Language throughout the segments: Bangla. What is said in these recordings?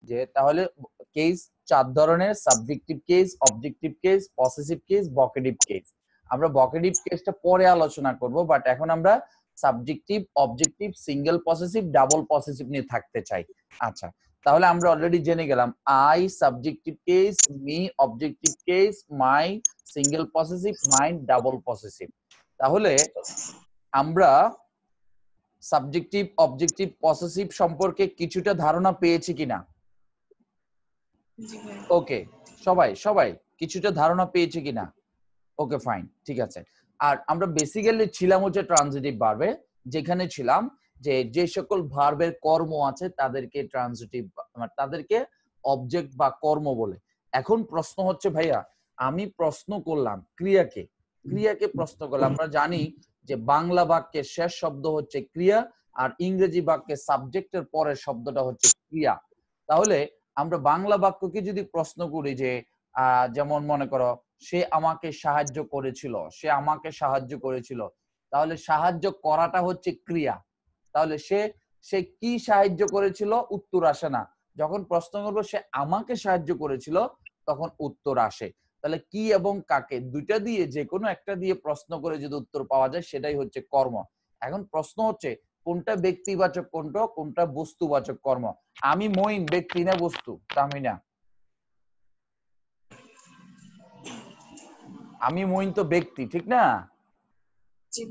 যে তাহলে কেস 4 ধরনের: subjective case, objective case, possessive case, vocative case. আমরা ভোকেটিভ কেসটা পরে আলোচনা করব, বাট এখন আমরা subjective, objective, single possessive, double possessive নিয়ে থাকতে চাই। আচ্ছা, তাহলে আমরা অলরেডি জেনে গেলাম I subjective case, me objective case, my single possessive, mine double possessive. তাহলে আমরা সাবজেক্টিভ, অবজেক্টিভ, পসেসিভ সম্পর্কে কিছুটা ধারণা পেয়েছি কিনা? ওকে, সবাই সবাই কিছুটা ধারণা পেয়েছি কিনা? ওকে, ফাইন, ঠিক আছে। আর আমরা বেসিক্যালি ছিলাম হচ্ছে ট্রানজিটিভ ভার্বে, যেখানে ছিলাম যে যে সকল ভার্বের কর্ম আছে তাদেরকে ট্রানজিটিভ, তাদেরকে অবজেক্ট বা কর্ম বলে। এখন প্রশ্ন হচ্ছে ভাইয়া, আমি প্রশ্ন করলাম ক্রিয়াকে, ক্রিয়াকে প্রশ্ন করলাম। আমরা জানি যে বাংলা বাক্যের শেষ শব্দ হচ্ছে ক্রিয়া, আর ইংরেজি বাক্যের সাবজেক্টের পরের শব্দটা হচ্ছে ক্রিয়া। তাহলে আমরা বাংলা বাক্যকে যদি প্রশ্ন করি যে যেমন মনে করো, সে আমাকে সাহায্য করেছিল, সে আমাকে সাহায্য করেছিল, তাহলে সাহায্য করাটা হচ্ছে ক্রিয়া। তাহলে সে সে কি সাহায্য করেছিল, উত্তর আসে না। যখন প্রশ্ন করবো সে আমাকে সাহায্য করেছিল, তখন উত্তর আসে। তাহলে কি এবং কাকে দুইটা দিয়ে যে কোনো একটা দিয়ে প্রশ্ন করে যদি উত্তর পাওয়া যায়, সেটাই হচ্ছে কর্ম। এখন প্রশ্ন হচ্ছে কোনটা ব্যক্তিবাচক, কোনটা কোনটা বস্তুবাচক কর্ম। আমি মঈন ব্যক্তি না বস্তু? তাহমিনা, আমি মঈন তো ব্যক্তি, ঠিক না?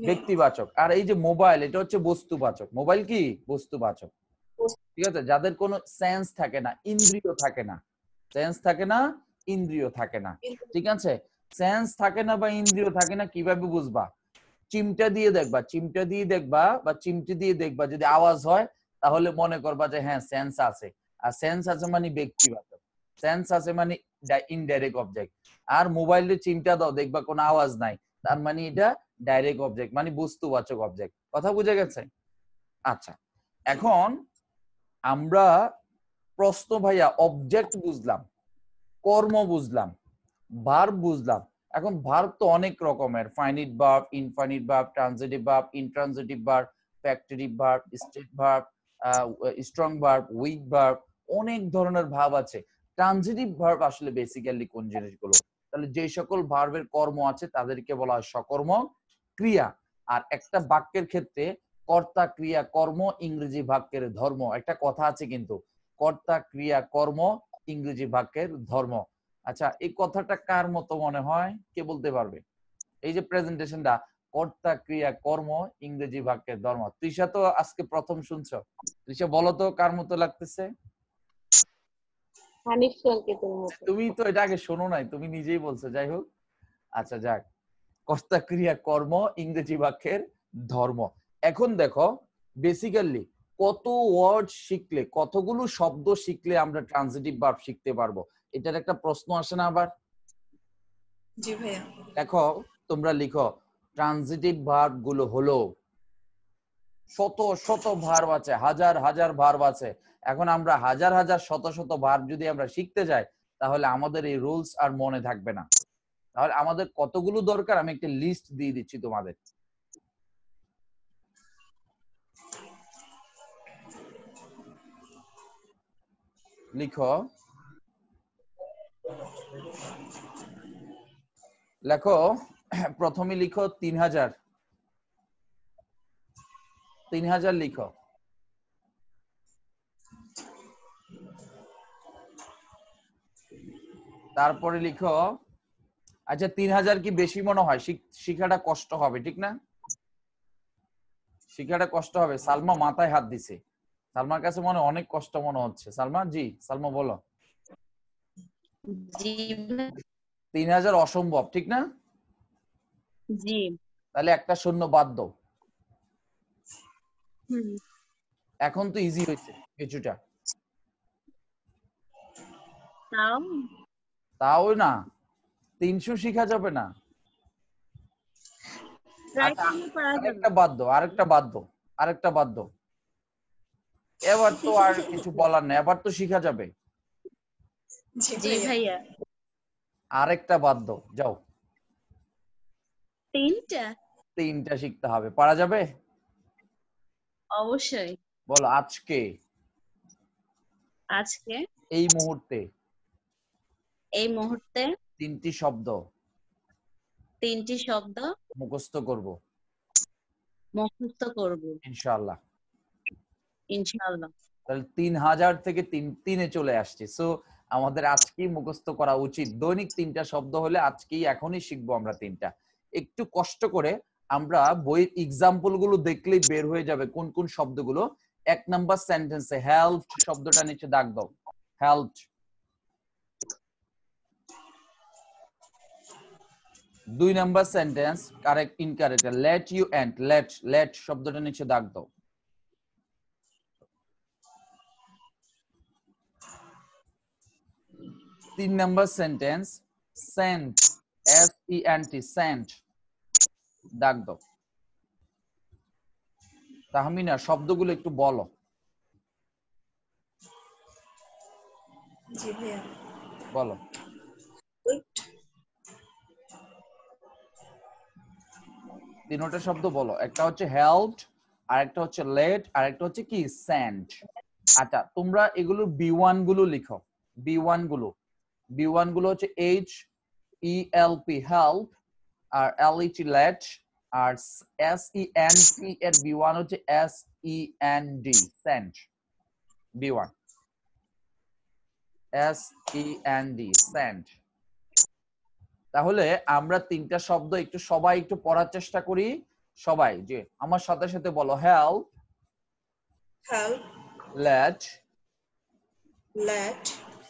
ব্যক্তিবাচক। আর এই যে মোবাইল, এটা হচ্ছে বস্তুবাচক। মোবাইল কি বস্তুবাচক, ঠিক আছে? যাদের কোনো সেন্স থাকে না, ইন্দ্রিয় থাকে না, সেন্স থাকে না, ইন্দ্রিয় থাকে না, ঠিক আছে? সেন্স থাকে না বা ইন্দ্রিয় থাকে না, কিভাবে বুঝবা? চিমটা দিয়ে দেখবা, চিমটা দিয়ে দেখবা বা চিমটি দিয়ে দেখবা, যদি আওয়াজ হয় তাহলে মনে করবা যে হ্যাঁ সেন্স আছে। আর সেন্স আছে মানে ব্যক্তিবাচক, সেন্স আছে মানে ইনডাইরেক্ট অবজেক্ট। আর মোবাইলে চিমটা দাও, দেখবা কোনো আওয়াজ নাই, তার মানে এটা ডাইরেক্ট অবজেক্ট, মানে বস্তুবাচক অবজেক্ট। কথা বুঝে গেছে? আচ্ছা, এখন আমরা প্রশ্ন ভাইয়া অবজেক্ট বুঝলাম, কর্ম বুঝলাম, ভার্ব বুঝলাম। এখন ভার্ব তো অনেক রকমের: finite verb, infinite verb, transitive verb, intransitive verb, factitive verb, state verb, strong verb, weak verb, অনেক ধরনের ভার্ব আছে। ট্রানজিটিভ ভার্ব আসলে বেসিক্যালি কোন জিনিসগুলো? তাহলে যে সকল ভার্বের কর্ম আছে তাদেরকে বলা হয় সকর্ম ক্রিয়া। আর একটা বাক্যের ক্ষেত্রে কর্তা ক্রিয়া কর্ম ইংরেজি বাক্যের ধর্ম, একটা কথা আছে কিন্তু, কর্তা ক্রিয়া কর্ম ইংরেজি বাক্যের ধর্ম। আচ্ছা, এই কথাটা কার মতো মনে হয়, কে বলতে পারবে? এই যে প্রেজেন্টেশনটা, কর্তা ক্রিয়া কর্ম ইংরেজি বাক্যের ধর্ম, তৃষা তো আজকে প্রথম শুনছো। তৃষা বলো তো কার মতো লাগতেছে? হানিফ সংকেতের মতো। তুমি তো এটা আগে শোনো নাই, তুমি নিজেই বলছো। যাই হোক, আচ্ছা যাক, কর্তা ক্রিয়া কর্ম ইংরেজি বাক্যের ধর্ম। এখন দেখো, বেসিক্যালি কত ওয়ার্ড শিখলে, কতগুলো শব্দ শিখলে আমরা ট্রানজিটিভ ভার্ব শিখতে পারবো, এটার একটা প্রশ্ন আসে না আবার? জি ভাইয়া। দেখো, তোমরা লিখো ট্রানজিটিভ ভার্ব গুলো হলো, শত শত ভার্ব আছে, হাজার হাজার ভার্ব আছে। এখন আমরা হাজার হাজার শত শত ভার্ব যদি আমরা শিখতে যাই, তাহলে আমাদের এই রুলস আর মনে থাকবে না। তাহলে আমাদের কতগুলো দরকার, আমি একটা লিস্ট দিয়ে দিচ্ছি তোমাদের। লিখো, লেখো, প্রথমে লিখো 3000, 3000 লিখো। তারপরে লিখো, আচ্ছা 3000 কি বেশি মনে হয়? শিখাটা কষ্ট হবে, ঠিক না? শিখাটা কষ্ট হবে। সালমা মাথায় হাত দিছে, সালমার কাছে মনে অনেক কষ্ট মনে হচ্ছে। সালমা, জি সালমা বলো। জি 3000 অসম্ভব, ঠিক না? জি। তাহলে একটা শূন্য বাদ দাও। হুম। এখন তো ইজি হয়েছে কিছুটা। তাও তাও না, 300 শিখা যাবে না। ট্রাই করলে পারা যাবে। আরেকটা বাদ দাও, আরেকটা বাদ দাও, আরেকটা বাদ দাও। এবার তো আর কিছু বলার নেই, এবার তো শিখা যাবে। জি ভাইয়া। আরেকটা বাদ দাও, যাও। 3টা? 3টা শিখতে হবে, পারা যাবে? অবশ্যই। বলো, আজকে, আজকে এই মুহূর্তে এই মুহূর্তে তিনটি শব্দ মুখস্থ করব ইনশাআল্লাহ। ইনশাআল্লাহ। তাহলে 3000 থেকে 3 চলে আসছে। সো আমাদের আজকেই মুখস্থ করা উচিত। দৈনিক 3টা শব্দ হলে আজকেই এখনই শিখবো আমরা 3টা। একটু কষ্ট করে আমরা বইয়ের এক্সাম্পল গুলো দেখলেই বের হয়ে যাবে কোন কোন শব্দগুলো। 1 নাম্বার সেন্টেন্সে হেল্পড শব্দটা নিচে দাগ দাও। Helped. 2 number sentence correct incorrect let you and let শব্দটা নিচে দাগ দাও। 3 number sentence sent SENT sent দাগ দাও। তাহমিনা শব্দগুলো একটু বলো। জি ভাইয়া। বলো। উইট। তিনটা শব্দ বলো। একটা হচ্ছে হেল্পড, আরেকটা হচ্ছে লেট, আরেকটা হচ্ছে কি সেন্ট। আচ্ছা তোমরা এগুলোর B1 গুলো লিখো। B1 গুলো হচ্ছে HELP হেল্প, আর LET লেট, আর SENT এর B1 হচ্ছে SEND Saint. B1 SEND Saint. তাহলে আমরা 3টা শব্দ একটু সবাই একটু পড়ার চেষ্টা করি। সবাই যে আমার সাথে সাথে বলো হেল্প, লেট,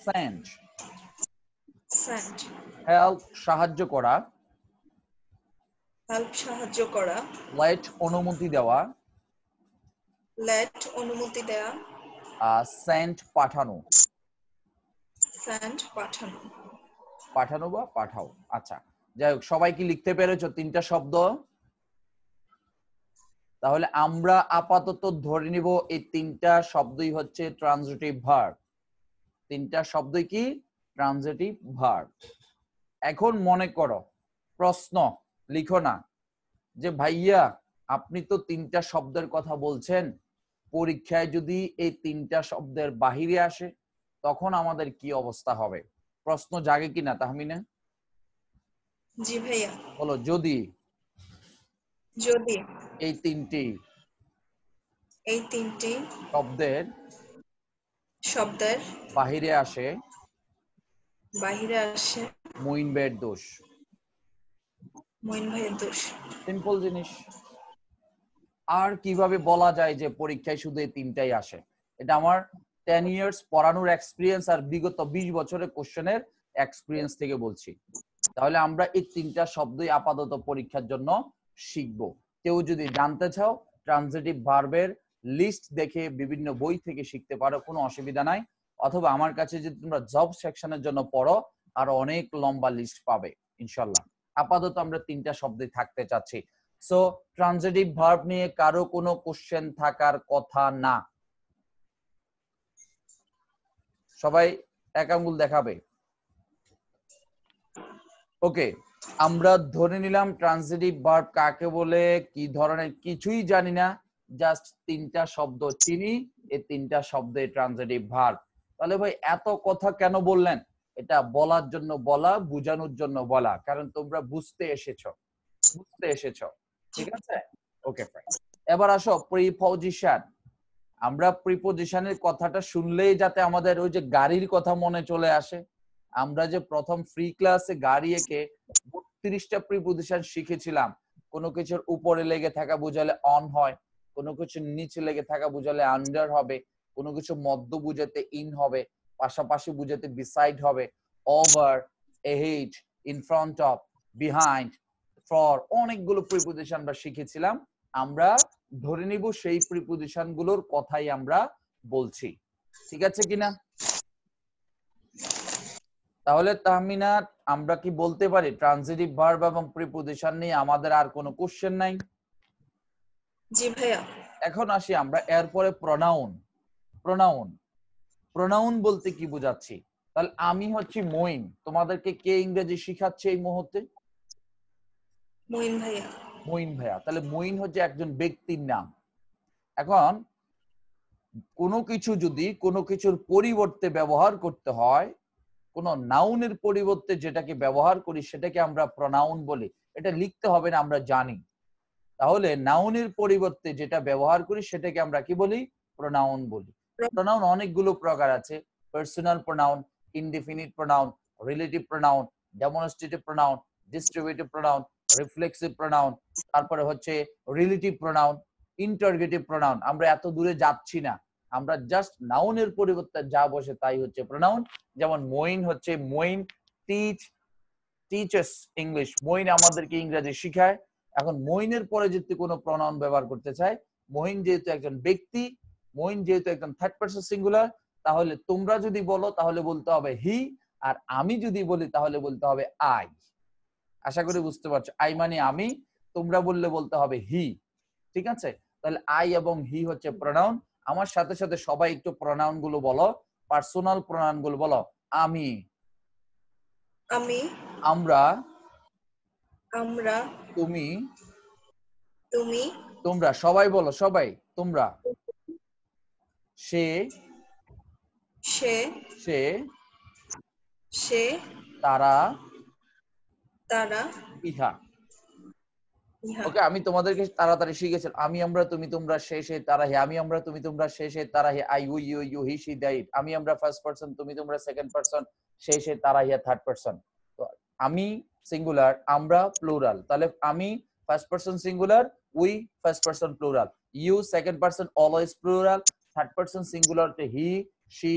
সেন্ট। হেল্প সাহায্য করা, সাহায্য করা, লেট অনুমতি দেওয়া, সেন্ট পাঠানো, পাঠানো বা পাঠাও। আচ্ছা যাই হোক সবাই কি লিখতে পেরেছো 3টা শব্দ? তাহলে আমরা আপাতত ধরে নিব এই 3টা শব্দই হচ্ছে ট্রানজিটিভ ভার্ব। 3টা শব্দই কি ট্রানজিটিভ ভার্ব। এখন মনে করো প্রশ্ন লিখো না যে ভাইয়া আপনি তো 3টা শব্দের কথা বলছেন, পরীক্ষায় যদি এই 3টা শব্দের বাহিরে আসে তখন আমাদের কি অবস্থা হবে? প্রশ্ন জাগে কিনা তাহমিনা? জি ভাইয়া। বলো যদি এই 3টি শব্দের বাহিরে আসে মুইন ভাইয়ের দোষ। সিম্পল জিনিস। আর কিভাবে বলা যায় যে পরীক্ষায় শুধু এই 3টাই আসে? এটা আমার 10 ইয়ার্স পড়ানোর এক্সপিরিয়েন্স আর বিগত 20 বছরের কোশ্চেনের এক্সপিরিয়েন্স থেকে বলছি। তাহলে আমরা এই 3টা শব্দই আপাতত পরীক্ষার জন্য শিখবো। কেউ যদি জানতে চাও ট্রানজিটিভ ভার্বের লিস্ট দেখে বিভিন্ন বই থেকে শিখতে পারো, কোনো অসুবিধা নাই। অথবা আমার কাছে যদি তোমরা জব সেকশনের জন্য পড়ো আর অনেক লম্বা লিস্ট পাবে ইনশাআল্লাহ। আপাতত আমরা 3টা শব্দে থাকতে চাচ্ছি। সো ট্রানজিটিভ ভার্ব নিয়ে কারো কোনো কোশ্চেন থাকার কথা না। সবাই এক আঙ্গুল দেখাবে। ওকে, আমরা ধরে নিলাম ট্রানজিটিভ ভার্ব কাকে বলে, কি ধরনের কিছুই জানি না, জাস্ট 3টা শব্দ চিনি, এই 3টা শব্দে ট্রানজিটিভ ভার্ব। তাহলে ভাই এত কথা কেন বললেন? এটা বলার জন্য বলা, বোঝানোর জন্য বলা, কারণ তোমরা বুঝতে এসেছো। ঠিক আছে? Okay fine. এবার আসো প্রিপজিশন। আমরা প্রিপজিশনের কথাটা শুনলেই যাতে আমাদের ওই যে গাড়ির কথা মনে চলে আসে। আমরা যে প্রথম ফ্রি ক্লাসে গাড়ি একে 32টা প্রিপজিশন শিখেছিলাম। কোনো কিছুর উপরে লেগে থাকা বুঝালে অন হয়, কোনো কিছুর নিচে লেগে থাকা বুঝালে আন্ডার হবে, কোনো কিছু মধ্য বুঝাতে ইন হবে, পাশাপাশি বুঝাতে বিসাইড হবে, over, ahead, in front of, behind, for, অনেকগুলো প্রিপজিশন আমরা শিখেছিলাম। আমরা ধরে নিব সেই প্রিপজিশন গুলোর কথাই আমরা বলছি। ঠিক আছে কিনা? তাহলে তাহমিনা আমরা কি বলতে পারি ট্রানজিটিভ ভার্ব এবং প্রিপজিশন নিয়ে আমাদের আর কোনো কোশ্চেন নাই? জি ভাইয়া। এখন আসি আমরা এরপরে প্রোনাউন বলতে কি বোঝাচ্ছি। তাহলে আমি হচ্ছি মঈন, তোমাদেরকে কে ইংরেজি শিখাচ্ছে এই মুহূর্তে? মঈন ভাইয়া। তাহলে মঈন হচ্ছে একজন ব্যক্তির নাম। এখন কোনো কিছু যদি কোনো কিছুর পরিবর্তে ব্যবহার করতে হয়, কোন নাউনের পরিবর্তে যেটাকে ব্যবহার করি সেটাকে আমরা প্রনাউন বলি। এটা লিখতে হবে না, আমরা জানি। তাহলে নাউনের পরিবর্তে যেটা ব্যবহার করি সেটাকে আমরা কি বলি? প্রনাউন বলি। প্রনাউন অনেকগুলো প্রকার আছে। Personal pronoun, indefinite pronoun, relative pronoun, demonstrative pronoun, distributive pronoun, reflexive pronoun, তারপরে হচ্ছে রিলেটিভ প্রনাউন, ইন্টারগেটিভ প্রনাউন। আমরা এত দূরে যাচ্ছি না, আমরা জাস্ট নাউনের পরিবর্তে যা বসে তাই হচ্ছে প্রনাউন। যেমন মইন হচ্ছে মইন টিচার্স ইংলিশ, মইন আমাদেরকে ইংরেজি শিখায়। এখন মইনের পরে যদি কোনো প্রনাউন ব্যবহার করতে চায়, মইন যেহেতু একজন ব্যক্তি, মইন যেহেতু একজন থার্ড পারসন সিঙ্গুলার, তাহলে তোমরা যদি বলো তাহলে বলতে হবে হি, আর আমি যদি বলি তাহলে বলতে হবে আই। আশা করি বুঝতে পারছো। আই মানে আমি, তোমরা বললে বলতে হবে হি। ঠিক আছে? তাহলে আই এবং হি হচ্ছে প্রনাউন। আমার সাথে সাথে সবাই একটু প্রনাউন গুলো বলো, পার্সোনাল প্রনাউন গুলো বলো। আমি, আমি, আমরা, আমরা, তুমি, তুমি, তোমরা। সবাই বলো, সবাই। তোমরা, সে, সে, সে, সে, তারা, তারা, ইহা। ইহা। ওকে, আমি তোমাদেরকে তাড়াতাড়ি শিখেছিলাম। আমি, আমরা, তুমি, তোমরা, সে, সে, তারা, হে। আমি, আমরা, তুমি, তোমরা, সে, সে, তারা, হে। I, we, you, you, he, she, that. আমি, আমরা ফার্স্ট পারসন, তুমি, তোমরা সেকেন্ড পারসন, সে, সে, তারা, হে থার্ড পারসন। তো আমি সিঙ্গুলার, আমরা প্লুরাল। তাহলে আমি first person singular, we first person plural, you second person always plural, third person singular হচ্ছে হি, শি,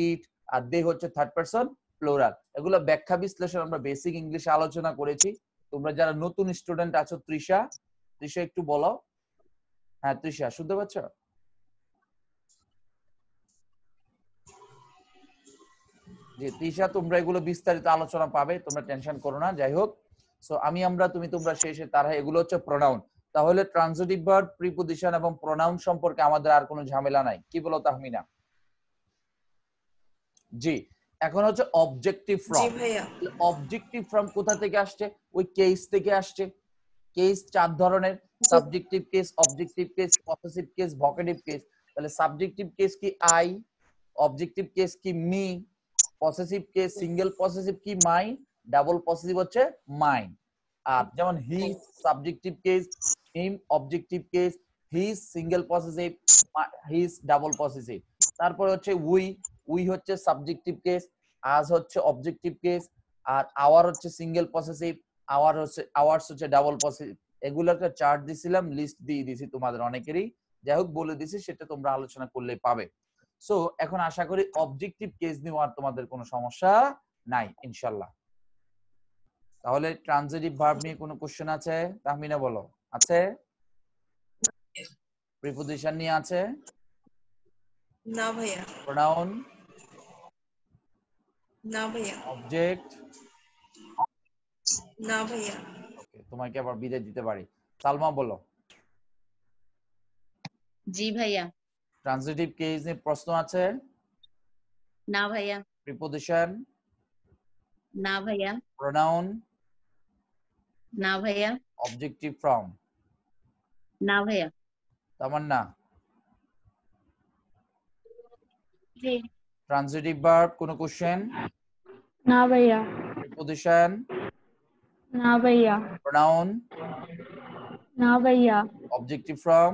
ইট, আর দে হচ্ছে থার্ড পারসন প্লুরাল। এগুলো ব্যাখ্যা বিশ্লেষণ আমরা বেসিক ইংলিশে আলোচনা করেছি। তোমরা যারা নতুন স্টুডেন্ট আছো, তৃষা, তৃষা একটু বলো। হ্যাঁ তৃষা, শুনতে পাচ্ছ? জি তৃষা, তোমরা এগুলো বিস্তারিত আলোচনা পাবে, তোমরা টেনশন করো না। যাই হোক, সো আমি, আমরা, তুমি, তোমরা, সে, সে, তারা, এগুলো হচ্ছে প্রোনাউন। তাহলে ট্রান্সিটিভ ভার্ব, প্রিপোজিশন এবং প্রোনাউন সম্পর্কে আমাদের আর কোনো ঝামেলা নাই। কি বলো তাহমিনা? জি। এখন হচ্ছে অবজেক্টিভ জি ফ্রম। ভাইয়া। অবজেক্টিভ ফ্রম কোথা থেকে আসছে? ওই কেস থেকে আসছে। কেস চার ধরনের: জি। Subjective case, objective case, possessive case, vocative case. তাহলে সাবজেক্টিভ কেস কি আই, অবজেক্টিভ কেস কি me, possessive case single possessive কি মাই, ডাবল পসেসিভ হচ্ছে মাইন। আর যেমন he subjective case, him objective case, his single possessive, his double possessive. তারপর হচ্ছে উই, উই হচ্ছে সাবজেক্টিভ কেস, আজ হচ্ছে অবজেক্টিভ কেস, আর আওয়ার হচ্ছে সিঙ্গেল পসেসিভ, আওয়ার্স হচ্ছে ডাবল পসেসিভ। এগুলো একটা চার্ট দিছিলাম, লিস্ট দিয়ে দিছি তোমাদের অনেকেরই। যাই হোক, বলে দিছি, সেটা তোমরা আলোচনা করলে পাবে। সো এখন আশা করি অবজেক্টিভ কেস নিয়ে আর তোমাদের কোনো সমস্যা নাই ইনশাআল্লাহ। তাহলে ট্রানজিটিভ ভার্ব নিয়ে কোনো কোশ্চেন আছে? তাহমিনা বলো। আছে? প্রিপোজিশন নিয়ে আছে? না ভাইয়া। প্রোনাউন? না ভাইয়া। অবজেক্ট? না ভাইয়া। ওকে, তোমাকে আবার বিদায় দিতে পারি। সালমা বলো। জি ভাইয়া। ট্রানজিটিভ কেস নিয়ে প্রশ্ন আছে? না ভাইয়া। প্রিপোজিশন? না ভাইয়া। প্রোনাউন? না ভাইয়া। Objective from? না ভাইয়া। তামান্না? জি। ট্রানজিটিভ ভার্ব কোনো কোশ্চেন? না ভাইয়া। প্রিপোজিশন? না ভাইয়া। প্রোনাউন? না ভাইয়া। Objective from?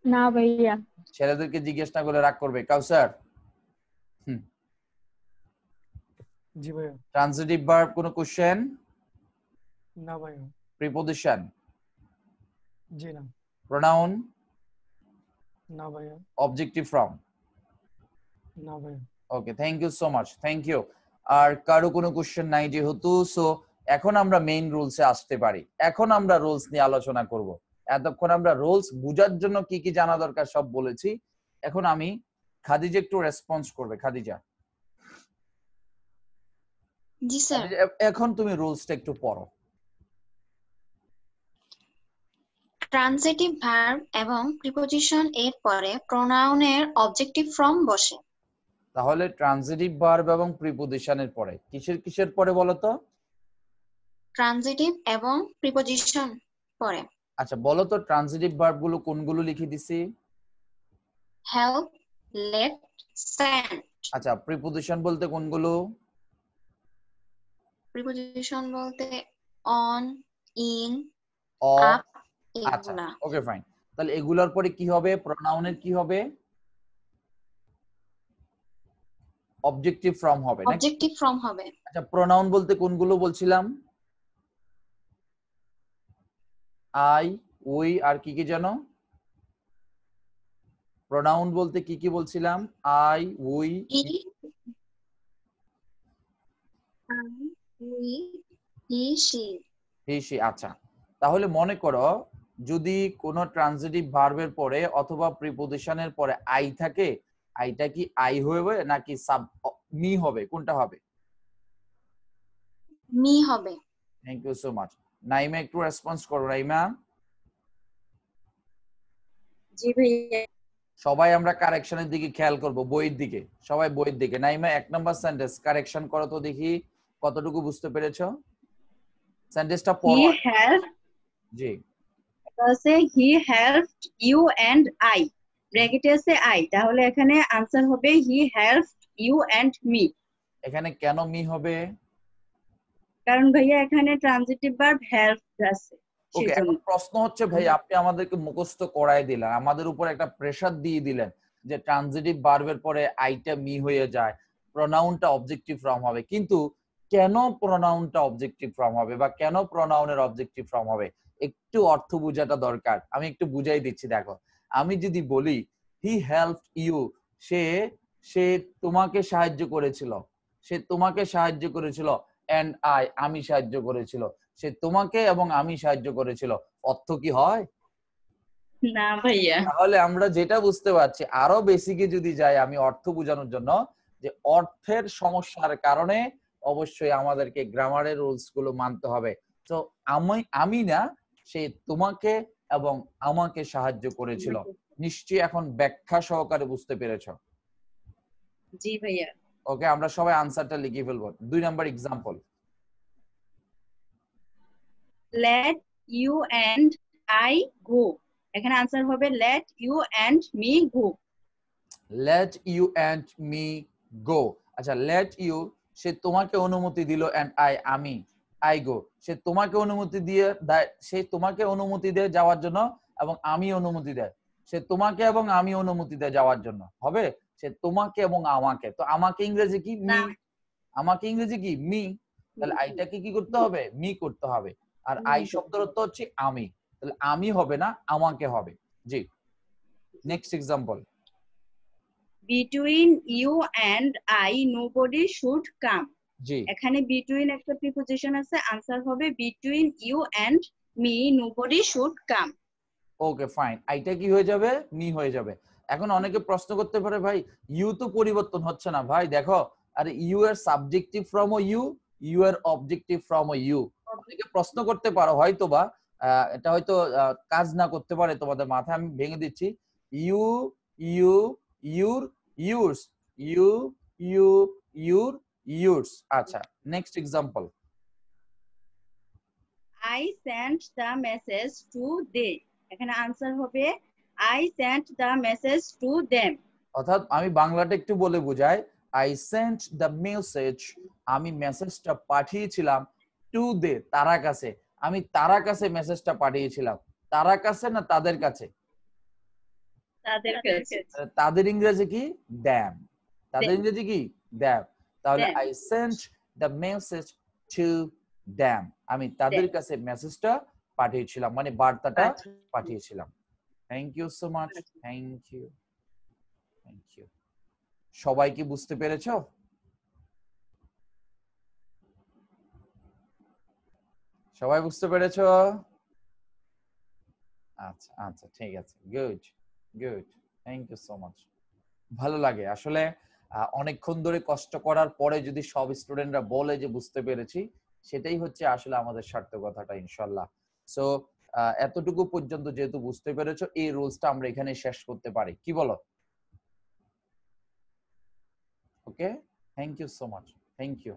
না ভাইয়া। ছেলেদেরকে জিজ্ঞেস না করলে রাগ করবে। কাউসার? জি ভাইয়া। ট্রানজিটিভ ভার্ব কোনো কোশ্চেন? না ভাইয়া। প্রিপোজিশন? জি না। প্রোনাউন? না ভাইয়া। Objective from? না ভাইয়া। Okay, thank you so much, thank you. আর কারো কোনো কোশ্চেন নাই যেহেতু, সো এখন আমরা মেইন রুলসে আসতে পারি। এখন আমরা রুলস নিয়ে আলোচনা করব। এতক্ষণ আমরা রুলস বোঝার জন্য কি কি জানা দরকার সব বলেছি। এখন আমি খাদিজা একটু রেসপন্স করবে। খাদিজা? জি স্যার। এখন তুমি রুলসটা একটু পড়ো। ট্রান্সিটিভ ভার্ব এবং প্রিপোজিশন এর পরে প্রোনাউনের অবজেক্টিভ ফর্ম বসে। তাহলে ট্রানজিটিভ ভার্ব এবং প্রিপোজিশনের পরে কিসের পরে বলো তো? ট্রান্সিটিভ এবং প্রিপোজিশন পরে। আচ্ছা বলো তো ট্রানজিটিভ ভার্ব গুলো কোনগুলো লিখে দিছি? help, let, send. আচ্ছা, প্রিপোজিশন বলতে কোনগুলো? প্রিপোজিশন বলতে on, in, অফ। up আচ্ছা, এগুলা। Okay fine. তাহলে এগুলোর পরে কি হবে? প্রোনাউনের কি হবে? অবজেক্টিভ ফর্ম হবে নাকি? অবজেক্টিভ ফর্ম হবে। আচ্ছা, প্রোনাউন বলতে কোনগুলো বলছিলাম? আই, উই, আর কি কি জানো? প্রোনাউন বলতে কি কি বলছিলাম? I, we, he, we, he, she. He, she. আচ্ছা, তাহলে মনে করো যদি কোনো ট্রানজিটিভ ভার্বের পরে অথবা প্রিপোজিশনের পরে আই থাকে, আইটা কি আই হবে নাকি সাব মি হবে? কোনটা হবে? মি হবে। Thank you so much. Naima একটু রেসপন্স করো। নাইমা, জি ভাইয়া। সবাই আমরা কারেকশনের দিকে খেয়াল করব, বইয়ের দিকে। সবাই বইয়ের দিকে। নাইমা 1 নাম্বার সেন্টেন্স কারেকশন করো তো দেখি কতটুকু বুঝতে পেরেছো। সেন্টেন্সটা He পড়ো। helped, জি, আছে he helped you and I, ব্র্যাকেটে আছে I, তাহলে এখানে আনসার হবে he helped you and me, এখানে কেন মি হবে? কারণ ভাইয়া এখানে ট্রানজিটিভ ভার্ব helped আছে ওকে, সেজন্য। এখন প্রশ্ন হচ্ছে ভাই আপনি আমাদেরকে মুখস্থ করায় দিলেন, আমাদের উপর একটা প্রেসার দিয়ে দিলেন যে ট্রানজিটিভ ভার্বের পরে আইটা মি হয়ে যায়, প্রোনাউনটা অবজেক্টিভ ফর্ম হবে। কিন্তু কেন প্রোনাউনটা অবজেক্টিভ ফর্ম হবে বা কেন প্রোনাউনের অবজেক্টিভ ফর্ম হবে একটু অর্থ বোঝাটা দরকার। আমি একটু বুঝাই দিচ্ছি। দেখো, আমি যদি বলি হি হেল্পড ইউ, সে সে তোমাকে সাহায্য করেছিল, সে তোমাকে সাহায্য করেছিল, এন্ড আই, আমি সাহায্য করেছিল, সে তোমাকে এবং আমি সাহায্য করেছিল, অর্থ কি হয়? না ভাইয়া। তাহলে আমরা যেটা বুঝতে পারছি, আরো বেসিকে যদি যাই আমি অর্থ বোঝানোর জন্য, যে অর্থের সমস্যার কারণে অবশ্যই আমাদেরকে গ্রামারের রুলস গুলো মানতে হবে। তো আমি না, সে তোমাকে এবং আমাকে সাহায্য করেছিল। নিশ্চয়ই এখন ব্যাখ্যা সহকারে বুঝতে পেরেছো। জি ভাইয়া। ওকে, আমরা সবাই আনসারটা লিখে ফেলবো। 2 number example. let you and I go, এখানে আনসার হবে let you and me go. let you and me go। আচ্ছা, let you, সে তোমাকে অনুমতি দিল, and আমি go, সে তোমাকে অনুমতি দিয়ে সে তোমাকে অনুমতি দেয় যাওয়ার জন্য এবং আমি অনুমতি দেয়, সে তোমাকে এবং আমি অনুমতি দেয় যাওয়ার জন্য। হবে সে তোমাকে এবং আমাকে। তো আমাকে ইংরেজি কি? মি। আমাকে ইংরেজি কি? মি। তাহলে আইটাকে কি করতে হবে? মি করতে হবে। আর আই শব্দের অর্থ হচ্ছে আমি, তাহলে আমি হবে না, আমাকে হবে। জি, next example. between you and I nobody should come, জি, এখানে between একটা প্রিপোজিশন আছে, আনসার হবে between you and me nobody should come. Okay fine. আইটা কি হয়ে যাবে? মি হয়ে যাবে। এখন অনেকে প্রশ্ন করতে পারে ভাই ইউ তো পরিবর্তন হচ্ছে না। ভাই দেখো, আরে ইউ এর সাবজেক্টিভ ফ্রম ও ইউ, ইউ এর অবজেক্টিভ ফ্রম ও ইউ। অনেকে প্রশ্ন করতে পারো, হয়তোবা এটা হয়তো কাজ না করতে পারে তোমাদের মাথায়, আমি ভেঙে দিচ্ছি। You, you, your, yours, you, you, your, yours. আচ্ছা, next example. I sent the message to they, এখানে আনসার হবে I sent the message to them. অর্থাৎ আমি বাংলাটা একটু বলে বুঝাই। আই সেন্ট দ্য মেসেজ, আমি মেসেজটা পাঠিয়েছিলাম, টু দে, তারা কাছে। আমি তারা কাছে মেসেজটা পাঠিয়েছিলাম। তারা কাছে না তাদের কাছে? তাদের কাছে। তাদের ইংরেজি কি? দ্যাম। তাদের Them. ইংরেজি কি? দ্যাম। তাহলে Them. I sent the message to them, আমি তাদের Them. কাছে মেসেজটা পাঠিয়েছিলাম, মানে বার্তাটা আচ্ছা। পাঠিয়েছিলাম। Thank you so much. Thank you, thank you. সবাই কি বুঝতে পেরেছো? সবাই বুঝতে পেরেছো? আচ্ছা আচ্ছা, ঠিক আছে, good good, thank you so much. ভালো লাগে আসলে অনেকক্ষণ ধরে কষ্ট করার পরে যদি সব স্টুডেন্টরা বলে যে বুঝতে পেরেছি, সেটাই হচ্ছে আসলে আমাদের সার্থকতাটা ইনশাল্লাহ। সো এতটুকু পর্যন্ত যেহেতু বুঝতে পেরেছো, এই রুলসটা আমরা এখানে শেষ করতে পারি, কি বলো? Okay, thank you so much, thank you.